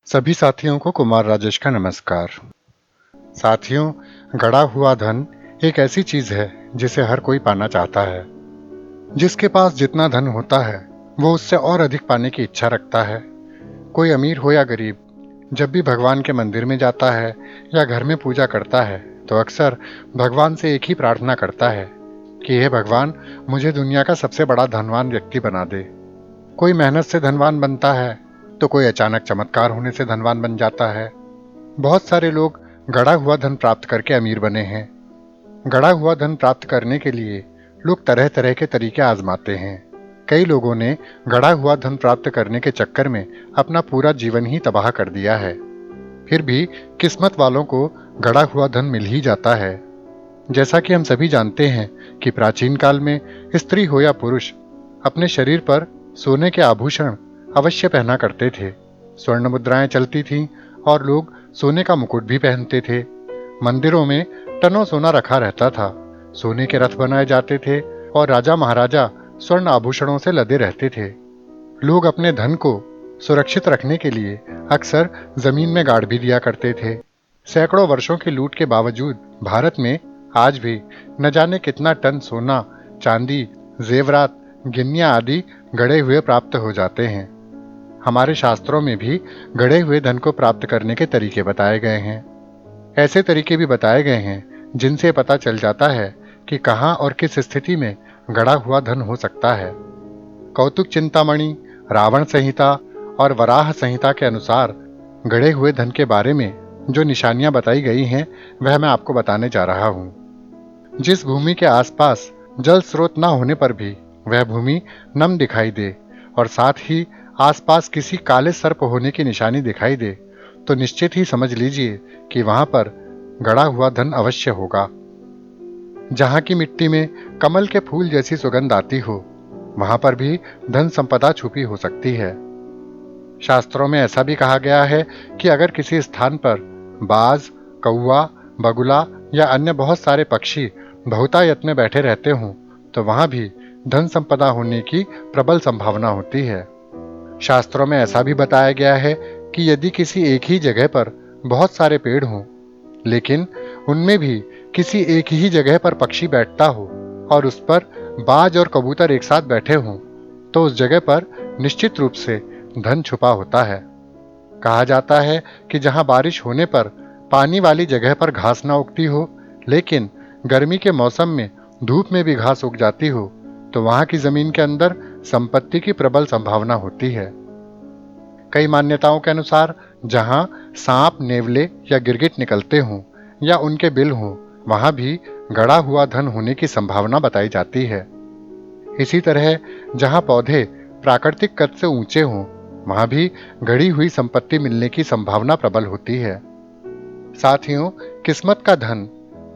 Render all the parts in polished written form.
सभी साथियों को कुमार राजेश का नमस्कार। साथियों, गड़ा हुआ धन एक ऐसी चीज है जिसे हर कोई पाना चाहता है। जिसके पास जितना धन होता है वो उससे और अधिक पाने की इच्छा रखता है। कोई अमीर हो या गरीब, जब भी भगवान के मंदिर में जाता है या घर में पूजा करता है तो अक्सर भगवान से एक ही प्रार्थना करता है कि हे भगवान, मुझे दुनिया का सबसे बड़ा धनवान व्यक्ति बना दे। कोई मेहनत से धनवान बनता है तो कोई अचानक चमत्कार होने से धनवान बन जाता है। बहुत सारे लोग गड़ा हुआ धन प्राप्त करके अमीर बने हैं। गड़ा हुआ धन प्राप्त करने के लिए लोग तरह तरह के तरीके आजमाते हैं। कई लोगों ने गड़ा हुआ धन प्राप्त करने के चक्कर में अपना पूरा जीवन ही तबाह कर दिया है। फिर भी किस्मत वालों को गड़ा हुआ धन मिल ही जाता है। जैसा कि हम सभी जानते हैं कि प्राचीन काल में स्त्री हो या पुरुष अपने शरीर पर सोने के आभूषण अवश्य पहना करते थे। स्वर्ण मुद्राएं चलती थीं और लोग सोने का मुकुट भी पहनते थे। मंदिरों में टनों सोना रखा रहता था। सोने के रथ बनाए जाते थे और राजा महाराजा स्वर्ण आभूषणों से लदे रहते थे। लोग अपने धन को सुरक्षित रखने के लिए अक्सर जमीन में गाड़ भी दिया करते थे। सैकड़ों वर्षों की लूट के बावजूद भारत में आज भी न जाने कितना टन सोना, चांदी, जेवरात, गिन्नियां आदि गड़े हुए प्राप्त हो जाते हैं। हमारे शास्त्रों में भी गड़े हुए धन को प्राप्त करने के तरीके बताए गए हैं। ऐसे तरीके भी बताए गए हैं जिनसे पता चल जाता है कि कहाँ और किस स्थिति में गड़ा हुआ धन हो सकता है। कौतुक चिंतामणि, रावण संहिता और वराह संहिता के अनुसार गड़े हुए धन के बारे में जो निशानियां बताई गई हैं वह मैं आपको बताने जा रहा हूं। जिस भूमि के आसपास जल स्रोत न होने पर भी वह भूमि नम दिखाई दे और साथ ही आसपास किसी काले सर्प होने की निशानी दिखाई दे तो निश्चित ही समझ लीजिए कि वहां पर गड़ा हुआ धन अवश्य होगा। जहां की मिट्टी में कमल के फूल जैसी सुगंध आती हो वहां पर भी धन संपदा छुपी हो सकती है। शास्त्रों में ऐसा भी कहा गया है कि अगर किसी स्थान पर बाज, कौवा, बगुला या अन्य बहुत सारे पक्षी बहुतायत में बैठे रहते हों तो वहां भी धन संपदा होने की प्रबल संभावना होती है। शास्त्रों में ऐसा भी बताया गया है कि यदि किसी एक ही जगह पर बहुत सारे पेड़ हों लेकिन उनमें भी किसी एक ही जगह पर पक्षी बैठता हो और उस पर बाज और कबूतर एक साथ बैठे हों तो उस जगह पर निश्चित रूप से धन छुपा होता है। कहा जाता है कि जहां बारिश होने पर पानी वाली जगह पर घास ना उगती हो लेकिन गर्मी के मौसम में धूप में भी घास उग जाती हो तो वहां की जमीन के अंदर संपत्ति की प्रबल संभावना होती है। कई मान्यताओं के अनुसार जहां सांप, नेवले या गिरगिट निकलते हों या उनके बिल हों वहां भी गड़ा हुआ धन होने की संभावना बताई जाती है। इसी तरह जहां पौधे प्राकृतिक कद से ऊंचे हों वहां भी गड़ी हुई संपत्ति मिलने की संभावना प्रबल होती है। साथियों, किस्मत का धन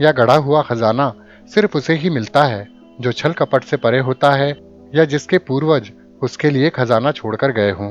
या गड़ा हुआ खजाना सिर्फ उसे ही मिलता है जो छल कपट से परे होता है या जिसके पूर्वज उसके लिए खजाना छोड़कर गए हों।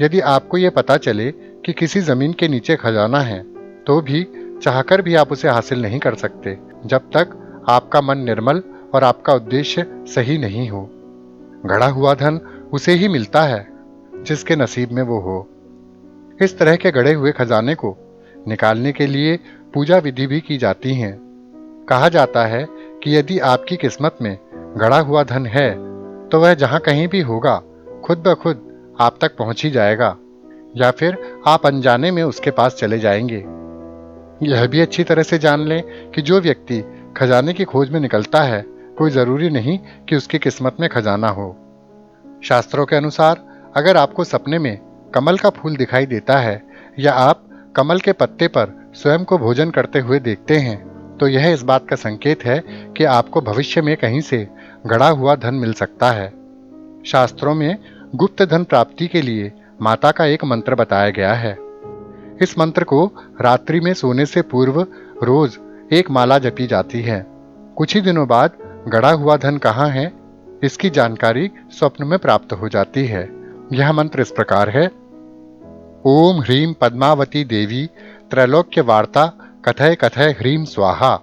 यदि आपको ये पता चले कि किसी जमीन के नीचे खजाना है तो भी चाहकर भी आप उसे हासिल नहीं कर सकते जब तक आपका मन निर्मल और आपका उद्देश्य सही नहीं हो। गड़ा हुआ धन उसे ही मिलता है जिसके नसीब में वो हो। इस तरह के गड़े हुए खजाने को निकालने के लिए पूजा विधि भी की जाती हैं। कहा जाता है कि यदि आपकी किस्मत में गड़ा हुआ धन है तो वह जहां कहीं भी होगा खुद ब खुद आप तक पहुंच ही जाएगा या फिर आप अनजाने में उसके पास चले जाएंगे। यह भी अच्छी तरह से जान लें कि जो व्यक्ति खजाने की खोज में निकलता है कोई जरूरी नहीं कि उसकी किस्मत में खजाना हो। शास्त्रों के अनुसार अगर आपको सपने में कमल का फूल दिखाई देता है या आप कमल के पत्ते पर स्वयं को भोजन करते हुए देखते हैं तो यह इस बात का संकेत है कि आपको भविष्य में कहीं से गड़ा हुआ धन मिल सकता है। शास्त्रों में गुप्त धन प्राप्ति के लिए माता का एक मंत्र बताया गया है। इस मंत्र को रात्रि में सोने से पूर्व रोज एक माला जपी जाती है। कुछ ही दिनों बाद गड़ा हुआ धन कहाँ है इसकी जानकारी स्वप्न में प्राप्त हो जाती है। यह मंत्र इस प्रकार है: ओम ह्रीम पद्मावती देवी त्रैलोक्य वार्ता कथय कथय ह्रीम स्वाहा।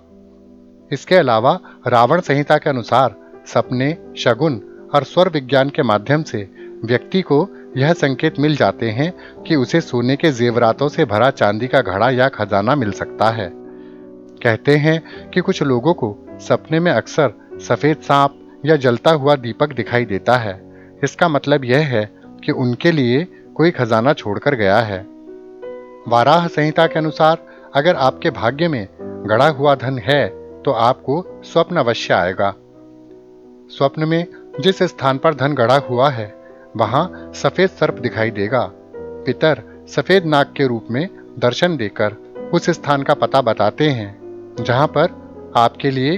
इसके अलावा रावण संहिता के अनुसार सपने, शगुन और स्वर विज्ञान के माध्यम से व्यक्ति को यह संकेत मिल जाते हैं कि उसे सोने के जेवरातों से भरा चांदी का घड़ा या खजाना मिल सकता है। कहते हैं कि कुछ लोगों को सपने में अक्सर सफेद सांप या जलता हुआ दीपक दिखाई देता है। इसका मतलब यह है कि उनके लिए कोई खजाना छोड़कर गया है। वाराह संहिता के अनुसार अगर आपके भाग्य में गड़ा हुआ धन है तो आपको स्वप्न अवश्य आएगा। स्वप्न में जिस स्थान पर धन गड़ा हुआ है वहां सफेद सर्प दिखाई देगा। पितर सफेद नाग के रूप में दर्शन देकर उस स्थान का पता बताते हैं जहां पर आपके लिए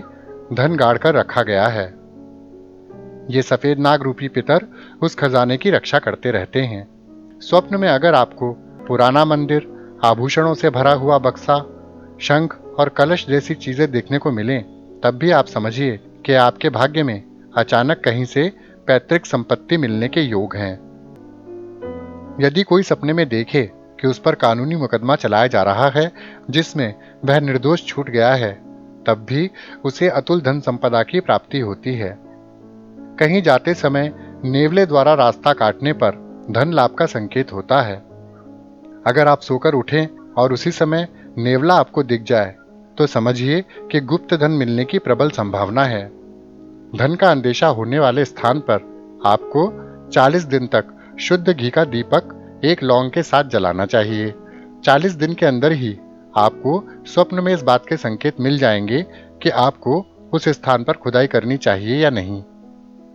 धन गाड़ कर रखा गया है। ये सफेद नाग रूपी पितर उस खजाने की रक्षा करते रहते हैं। स्वप्न में अगर आपको पुराना मंदिर, आभूषणों से भरा हुआ बक्सा, शंख और कलश जैसी चीजें देखने को मिलें, तब भी आप समझिए कि आपके भाग्य में अचानक कहीं से पैतृक संपत्ति मिलने के योग हैं। यदि कोई सपने में देखे कि उस पर कानूनी मुकदमा चलाया जा रहा है जिसमें वह निर्दोष छूट गया है, तब भी उसे अतुल धन संपदा की प्राप्ति होती है। कहीं जाते समय नेवले द्वारा रास्ता काटने पर धन लाभ का संकेत होता है। अगर आप सोकर उठें और उसी समय नेवला आपको दिख जाए तो समझिए कि गुप्त धन मिलने की प्रबल संभावना है। धन का अंदेशा होने वाले स्थान पर आपको 40 दिन तक शुद्ध घी का दीपक एक लौंग के साथ जलाना चाहिए। 40 दिन के अंदर ही आपको स्वप्न में इस बात के संकेत मिल जाएंगे कि आपको उस स्थान पर खुदाई करनी चाहिए या नहीं।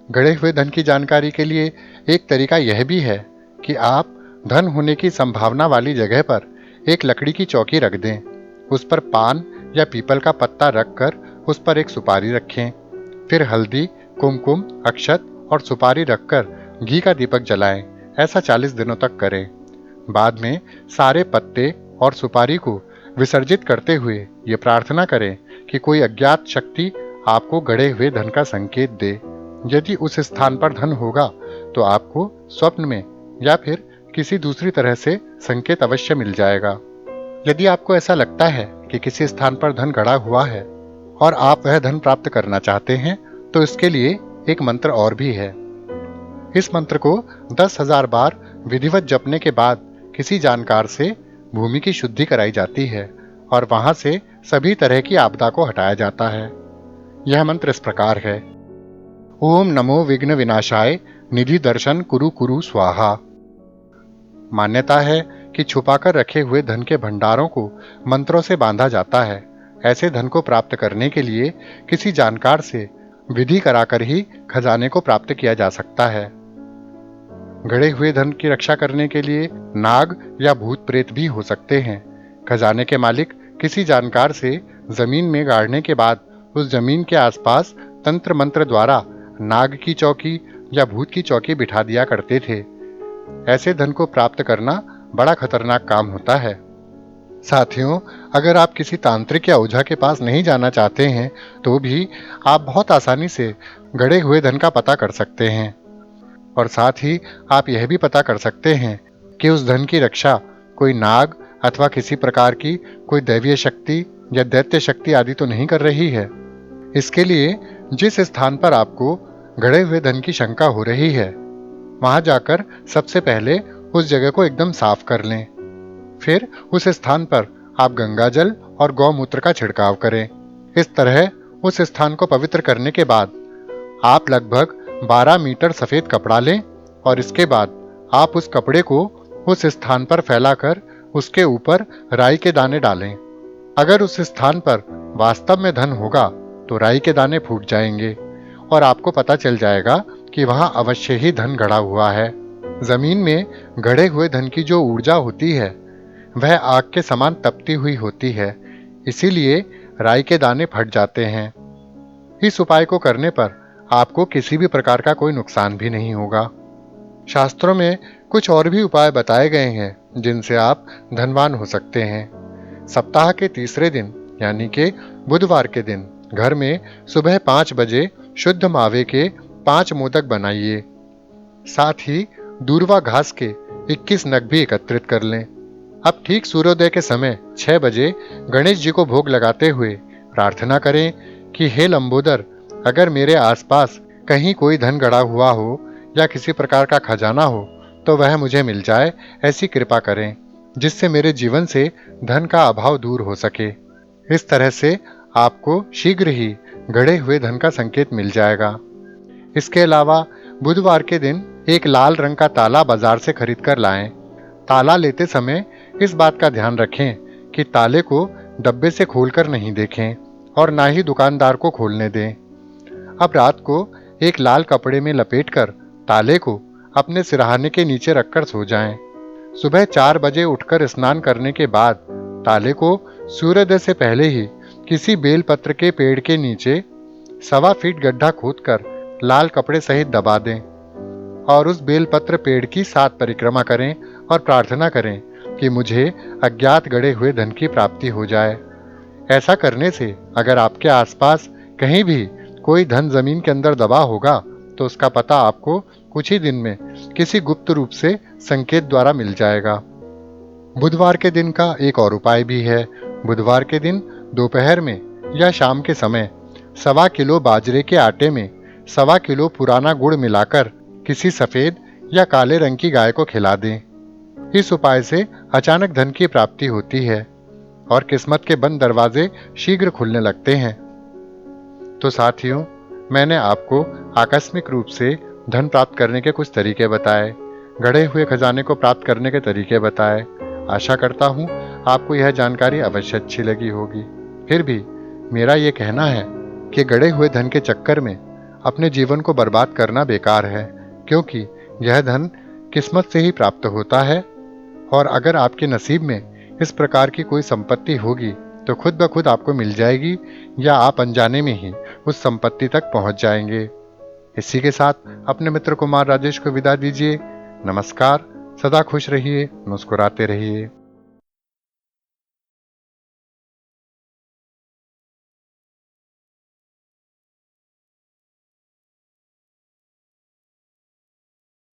गड़े हुए धन की जानकारी के लिए एक तरीका यह भी है कि आप धन होने की संभावना वाली जगह पर एक लकड़ी की चौकी रख दें। उस पर पान या पीपल का पत्ता रखकर उस पर एक सुपारी रखें। फिर हल्दी, कुमकुम, अक्षत और सुपारी रखकर घी का दीपक जलाएं। ऐसा 40 दिनों तक करें। बाद में सारे पत्ते और सुपारी को विसर्जित करते हुए ये प्रार्थना करें कि कोई अज्ञात शक्ति आपको गड़े हुए धन का संकेत दे। यदि उस स्थान पर धन होगा तो आपको स्वप्न में या फिर किसी दूसरी तरह से संकेत अवश्य मिल जाएगा। यदि आपको ऐसा लगता है कि किसी स्थान पर धन गड़ा हुआ है और आप वह धन प्राप्त करना चाहते हैं तो इसके लिए एक मंत्र और भी है। इस मंत्र को 10,000 बार विधिवत जपने के बाद किसी जानकार से भूमि की शुद्धि कराई जाती है और वहां से सभी तरह की आपदा को हटाया जाता है। यह मंत्र इस प्रकार है: ओम नमो विघ्न विनाशाय निधि दर्शन कुरु कुरु स्वाहा। मान्यता है कि छुपाकर रखे हुए धन के भंडारों को मंत्रों से बांधा जाता है। ऐसे धन को प्राप्त करने के लिए किसी जानकार से विधि कराकर ही खजाने को प्राप्त किया जा सकता है। गड़े हुए धन की रक्षा करने के लिए नाग या भूत प्रेत भी हो सकते हैं। खजाने के मालिक किसी जानकार से जमीन में गाड़ने के बाद उस जमीन के आसपास तंत्र मंत्र द्वारा नाग की चौकी या भूत की चौकी बिठा दिया करते थे। ऐसे धन को प्राप्त करना बड़ा खतरनाक काम होता है। साथियों, अगर आप किसी तांत्रिक या ओझा के पास नहीं जाना चाहते हैं तो भी आप बहुत आसानी से गड़े हुए धन का पता कर सकते हैं। और साथ ही आप यह भी पता कर सकते हैं कि उस धन की रक्षा कोई नाग अथवा किसी प्रकार की कोई दैवीय शक्ति या दैत्य शक्ति आदि तो नहीं कर रही है। इसके लिए जिस स्थान पर आपको गड़े हुए धन की शंका हो रही है वहां जाकर सबसे पहले उस जगह को एकदम साफ कर लें। फिर उस स्थान पर आप गंगा जल और गौमूत्र का छिड़काव करें। इस तरह उस स्थान को पवित्र करने के बाद आप लगभग 12 मीटर सफेद कपड़ा लें और इसके बाद आप उस कपड़े को उस स्थान पर फैलाकर उसके ऊपर राई के दाने डालें। अगर उस स्थान पर वास्तव में धन होगा तो राई के दाने फूट जाएंगे और आपको पता चल जाएगा कि वहां अवश्य ही धन गड़ा हुआ है। जमीन में गड़े हुए धन की जो ऊर्जा होती है वह आग के समान तपती हुई होती है, इसीलिए राई के दाने फट जाते हैं। इस उपाय को करने पर आपको किसी भी प्रकार का कोई नुकसान भी नहीं होगा। शास्त्रों में कुछ और भी उपाय बताए गए हैं जिनसे आप धनवान हो सकते हैं। सप्ताह के तीसरे दिन यानी कि बुधवार के दिन घर में सुबह 5 बजे शुद्ध मावे के 5 मोदक बनाइए। साथ ही दूर्वा घास के 21 नग भी एकत्रित कर लें। अब ठीक सूर्योदय के समय 6 बजे गणेश जी को भोग लगाते हुए प्रार्थना करें कि हे लंबोदर, अगर मेरे आसपास कहीं कोई धन गड़ा हुआ हो या किसी प्रकार का खजाना हो तो वह मुझे मिल जाए, ऐसी कृपा करें, जिससे मेरे जीवन से धन का अभाव दूर हो सके। इस तरह से आपको शीघ्र ही गढ़े हुए धन का संकेत मिल जाएगा। इसके अलावा बुधवार के दिन एक लाल रंग का ताला बाजार से खरीद कर लाएं। ताला लेते समय इस बात का ध्यान रखें कि ताले को डब्बे से खोलकर नहीं देखें और ना ही दुकानदार को खोलने दें। अब रात को एक लाल कपड़े में लपेटकर ताले को अपने सिरहाने के नीचे रखकर सो जाएं। सुबह 4 बजे उठकर स्नान करने के बाद ताले को सूर्योदय से पहले ही किसी बेलपत्र के पेड़ के नीचे 1.25 फीट गड्ढा खोदकर लाल कपड़े सहित दबा दें और उस बेलपत्र पेड़ की 7 परिक्रमा करें और प्रार्थना करें कि मुझे अज्ञात गड़े हुए धन की प्राप्ति हो जाए। ऐसा करने से अगर आपके आसपास कहीं भी कोई धन जमीन के अंदर दबा होगा तो उसका पता आपको कुछ ही दिन में किसी गुप्त रूप से संकेत द्वारा मिल जाएगा। बुधवार के दिन का एक और उपाय भी है। बुधवार के दिन दोपहर में या शाम के समय 1.25 किलो बाजरे के आटे में 1.25 किलो पुराना गुड़ मिलाकर किसी सफेद या काले रंग की गाय को खिला दें। इस उपाय से अचानक धन की प्राप्ति होती है और किस्मत के बंद दरवाजे शीघ्र खुलने लगते हैं। तो साथियों, मैंने आपको आकस्मिक रूप से धन प्राप्त करने के कुछ तरीके बताए, गढ़े हुए खजाने को प्राप्त करने के तरीके बताए। आशा करता हूँ आपको यह जानकारी अवश्य अच्छी लगी होगी। फिर भी मेरा ये कहना है कि गढ़े हुए धन के चक्कर में अपने जीवन को बर्बाद करना बेकार है, क्योंकि यह धन किस्मत से ही प्राप्त होता है और अगर आपके नसीब में इस प्रकार की कोई संपत्ति होगी तो खुद ब खुद आपको मिल जाएगी या आप अनजाने में ही उस संपत्ति तक पहुंच जाएंगे। इसी के साथ अपने मित्र कुमार राजेश को विदा दीजिए। नमस्कार। सदा खुश रहिए, मुस्कुराते रहिए।